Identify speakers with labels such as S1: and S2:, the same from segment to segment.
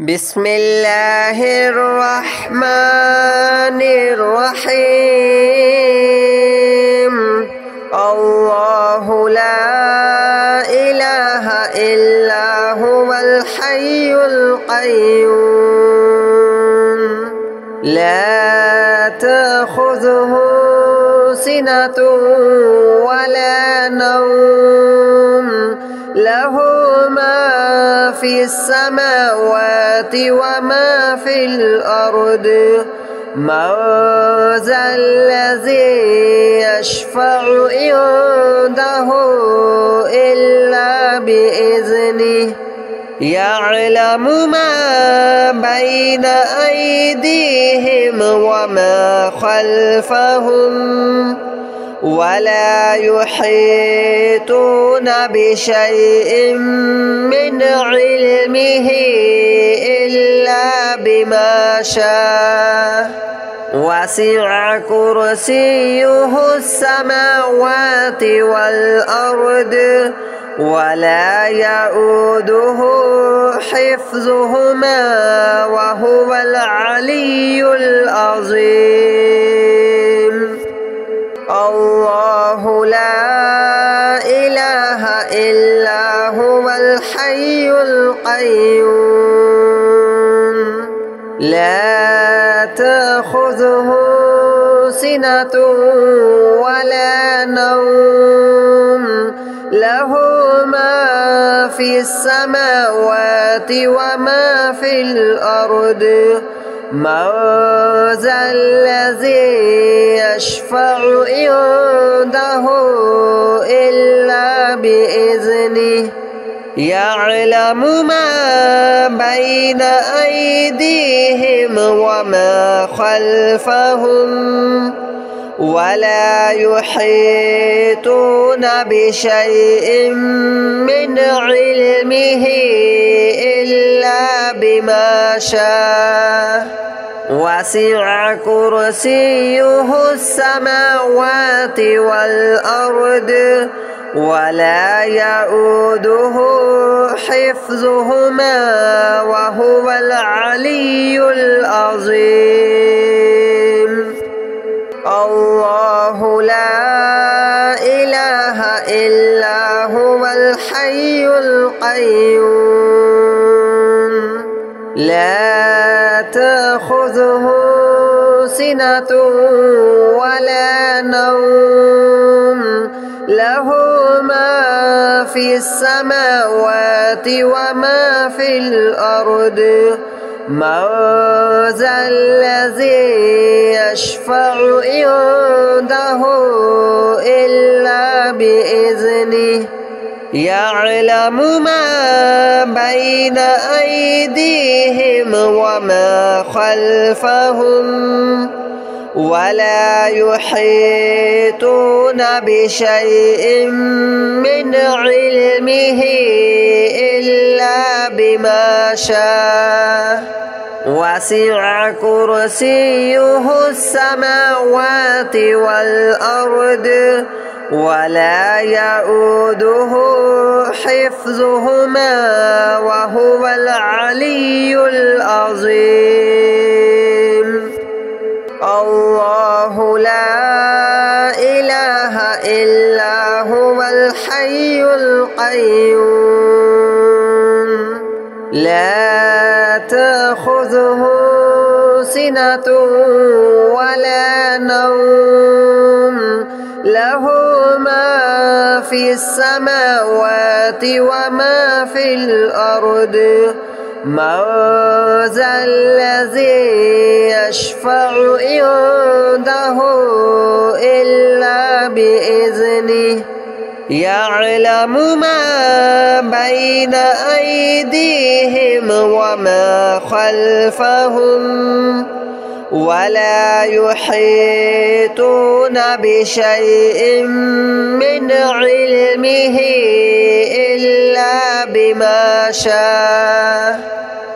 S1: بسم الله الرحمن الرحيم. الله لا إله إلا هو الحي القيوم لا تأخذه سنة ولا نوم له ما في السماوات وما في الأرض من ذا الذي يشفع عنده إلا بإذنه يعلم ما بين أيديهم وما خلفهم ولا يحيطون بشيء من علمه إلا بما شاء وسع كرسيه السماوات والأرض ولا يؤوده حفظهما وهو العلي العظيم. الله لا إله إلا هو الحي القيوم لا تأخذه سنة ولا نوم له ما في السماوات وما في الأرض من ذا الذي يشفع عنده إلا بإذنه يعلم ما بين أيديهم وما خلفهم ولا يحيطون بشيء من علمه إلا بما شاء وسع كرسيه السماوات والأرض ولا يؤوده حفظهما وهو العلي العظيم. الله لا إله إلا هو الحي القيوم لا تأخذه سنة ولا نوم له ما في السماوات وما في الأرض من ذا الذي يشفع عنده إلا بإذنه يعلم ما بين أيديهم وما خلفهم ولا يحيطون بشيء من علمه إلا بما شاء وسع كرسيه السماوات والأرض ولا يؤوده حفظهما وهو العلي العظيم. الله لا إله إلا هو الحي القيوم لا تأخذه سنة ولا نوم له ما في السماوات وما في الأرض من ذا الذي يشفع عنده إلا بإذنه يعلم ما بين أيديهم وما خلفهم ولا يحيطون بشيء من علمه إلا بما شاء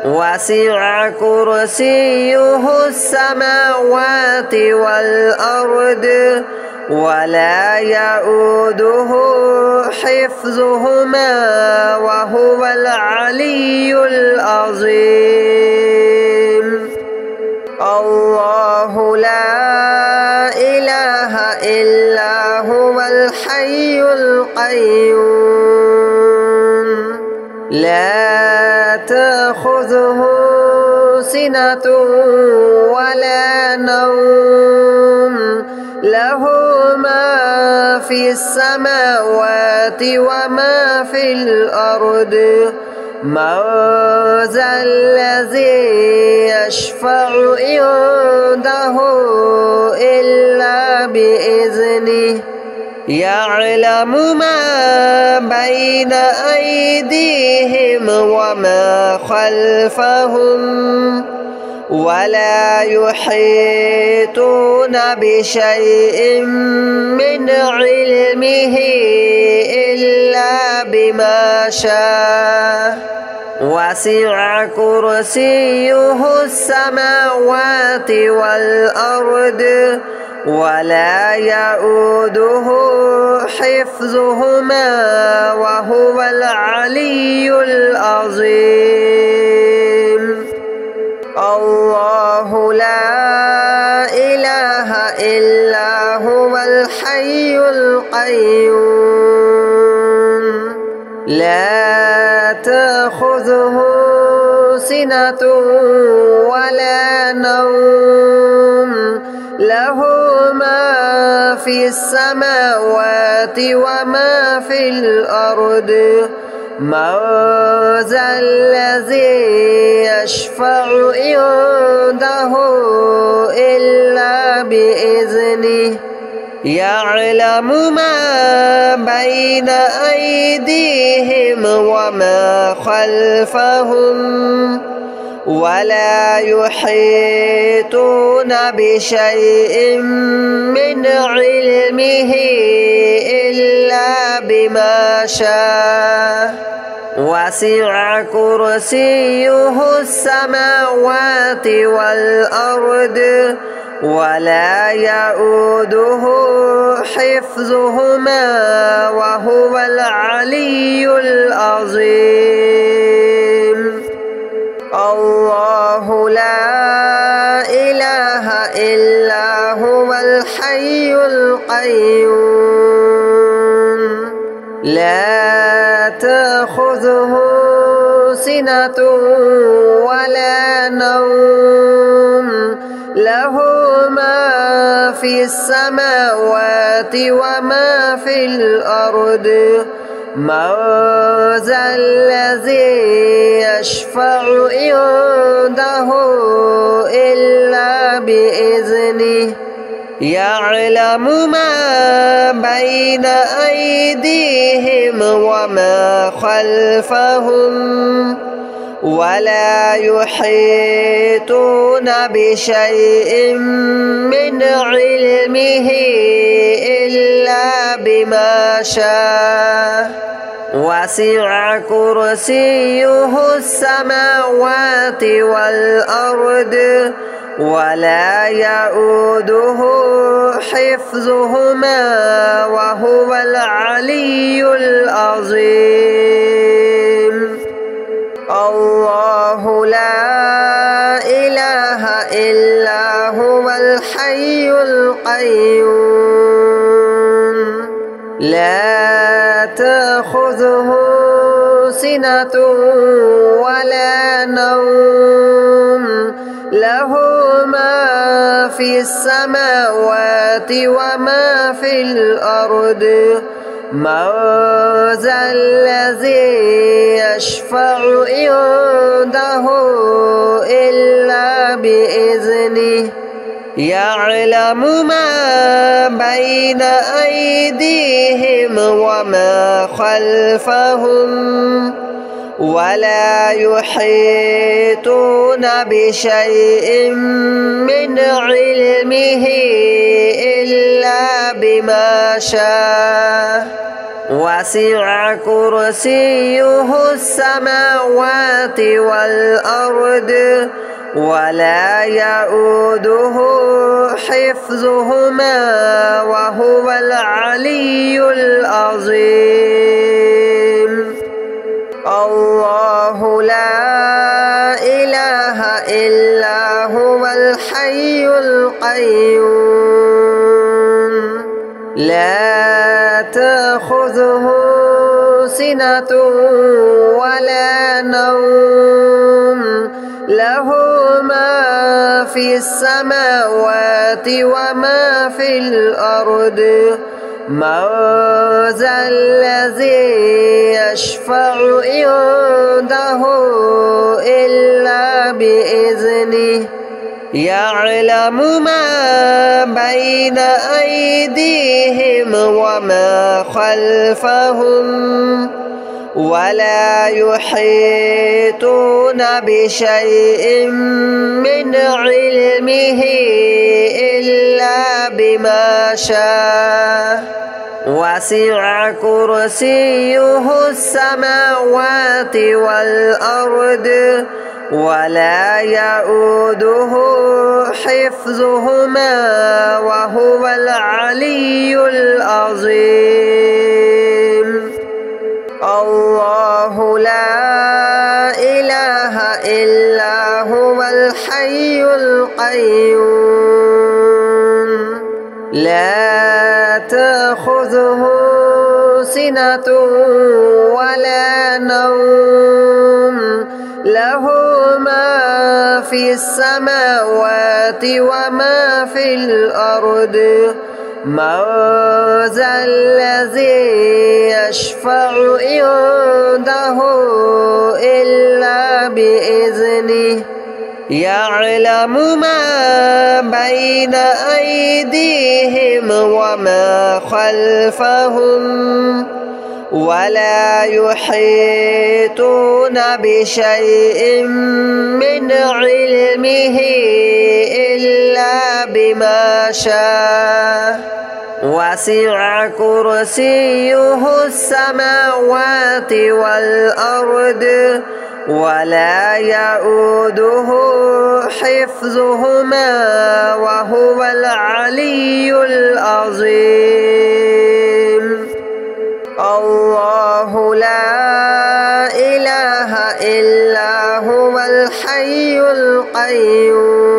S1: وسع كرسيه السماوات والأرض ولا يؤوده حفظهما وهو العلي العظيم. الحي القيوم لا تأخذه سنة ولا نوم له ما في السماوات وما في الأرض من ذا الذي يشفع عنده إلا بإذنه يعلم ما بين أيديهم وما خلفهم ولا يحيطون بشيء من علمه إلا بما شاء وسع كرسيه السماوات والأرض ولا يؤوده حفظهما وهو العلي العظيم الله لا إله إلا هو الحي القيوم لا تأخذه سنة ولا نوم له ما في السماوات وما في الأرض من ذا الذي يشفع عنده إلا بإذنه يعلم ما بين أيديهم وما خلفهم ولا يحيطون بشيء من علمه إلا بما شاء وسع كرسيه السماوات والأرض ولا يؤوده حفظهما وهو العلي العظيم الله لا إله إلا هو الحي القيوم لا تأخذه سنة ولا نوم له ما في السماوات وما في الأرض من ذا الذي يشفع عنده إلا بإذنه يعلم ما بين أيديهم وما خلفهم ولا يحيطون بشيء من علمه إلا بما شاء وسع كرسيه السماوات والأرض ولا يؤوده حفظهما وهو العلي العظيم الله لا إله إلا هو الحي القيوم لا تأخذه سنة ولا نوم له ما في السماوات وما في الأرض من ذا الذي يشفع عنده إلا بإذنه يعلم ما بين أيديهم وما خلفهم ولا يحيطون بشيء من علمه إلا بما شاء وسع كرسيه السماوات والأرض ولا يؤوده حفظهما وهو العلي العظيم الله لا إله إلا هو الحي القيوم لا تأخذه سنة ولا نوم له ما في السماوات وما في الأرض من ذا الذي يشفع عنده إلا بإذنه يعلم ما بين أيديهم وما خلفهم ولا يحيطون بشيء من علمه إلا بما شاء وسع كرسيه السماوات والأرض ولا يؤوده حفظهما وهو العلي العظيم الله لا إله إلا هو الحي القيوم لا تأخذه سنة ولا نوم له ما في السماوات وما في الأرض من ذا الذي يشفع عنده إلا بإذنه يعلم ما بين أيديهم وما خلفهم ولا يحيطون بشيء من علمه إلا بما شاء وسع كرسيه السماوات والأرض ولا يؤوده حفظهما وهو العلي العظيم الله لا إله إلا هو الحي القيوم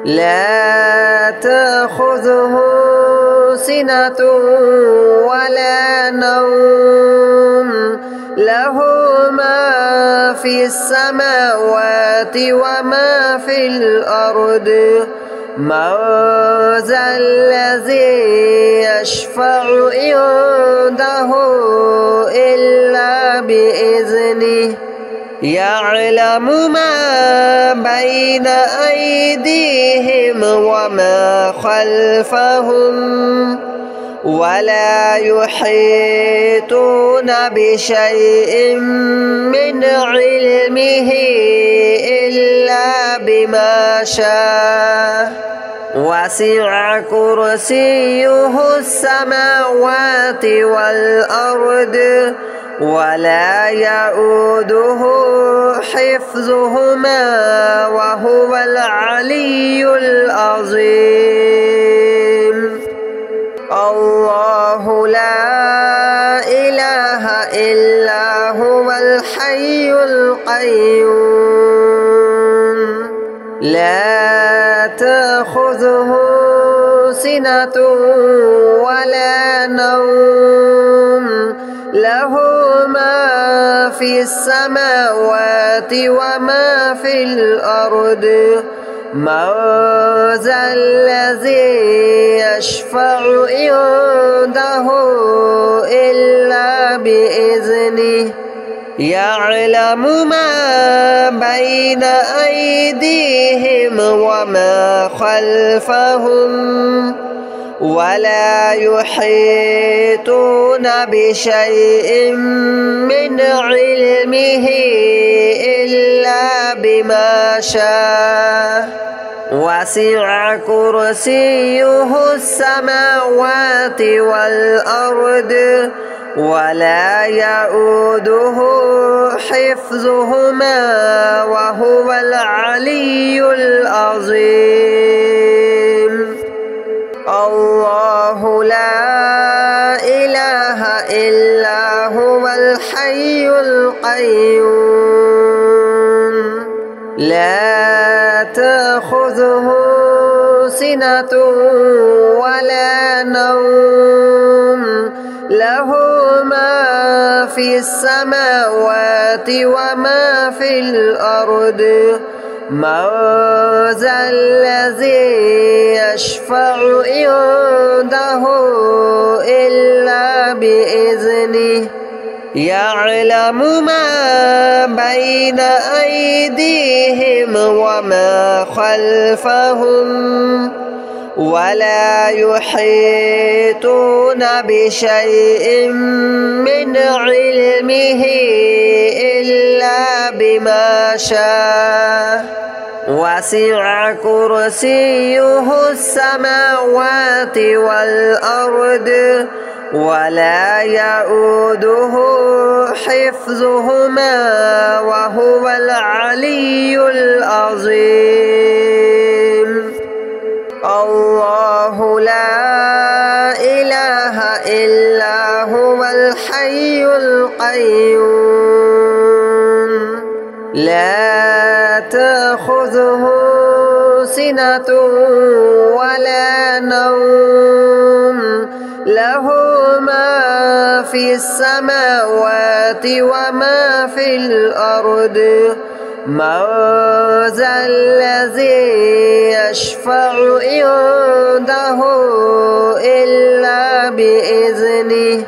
S1: لا تأخذه سنة ولا نوم له ما في السماوات وما في الأرض من ذا الذي يشفع عنده إلا بإذنه يعلم ما بين أيديهم وما خلفهم ولا يحيطون بشيء من علمه إلا بما شاء وسع كرسيه السماوات والأرض ولا يؤوده حفظهما وهو العلي العظيم الله لا إله إلا هو الحي القيوم لا تأخذه سنة ولا نوم له ما في السماوات وما في الأرض من ذا الذي يشفع عنده إلا بإذنه يعلم ما بين أيديهم وما خلفهم ولا يحيطون بشيء من علمه إلا بما شاء وسع كرسيه السماوات والأرض ولا يؤوده حفظهما وهو العلي العظيم الله لا إله إلا هو الحي القيوم لا تأخذه سنة ولا نوم له ما في السماوات وما في الأرض من ذا الذي يشفع عنده إلا بإذنه يعلم ما بين أيديهم وما خلفهم ولا يحيطون بشيء من علمه إلا بما شاء وسع كرسيه السماوات والأرض ولا يؤوده حفظهما وهو العلي العظيم الله لا إله إلا هو الحي القيوم لا تأخذه سنة ولا نوم له ما في السماوات وما في الأرض من ذا الذي يشفع عنده إلا بإذنه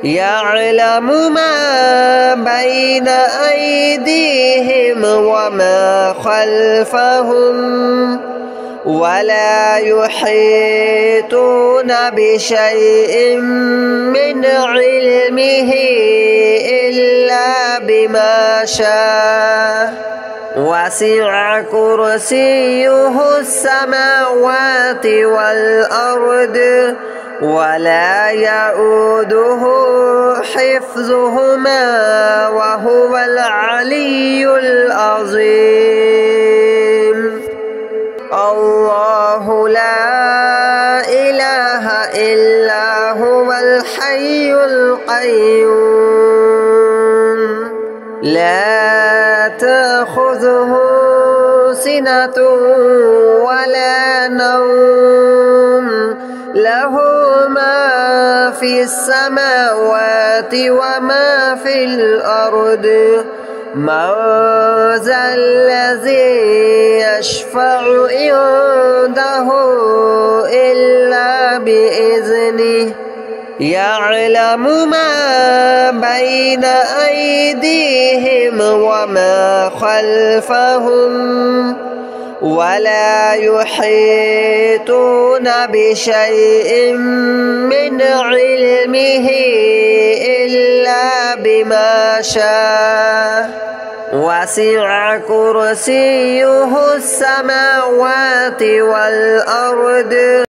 S1: يعلم ما بين أيديهم وما خلفهم ولا يحيطون بشيء من علمه إلا بما شاء وسع كرسيه السماوات والأرض ولا يؤوده حفظهما وهو العلي العظيم الله لا إله إلا هو الحي القيوم لا تأخذه سنة ولا نوم له ما في السماوات وما في الأرض من ذا الذي يشفع عنده إلا بإذنه يعلم ما بين أيديهم وما خلفهم ولا يحيطون بشيء من علمه إلا بما شاء وسع كرسيه السماوات والأرض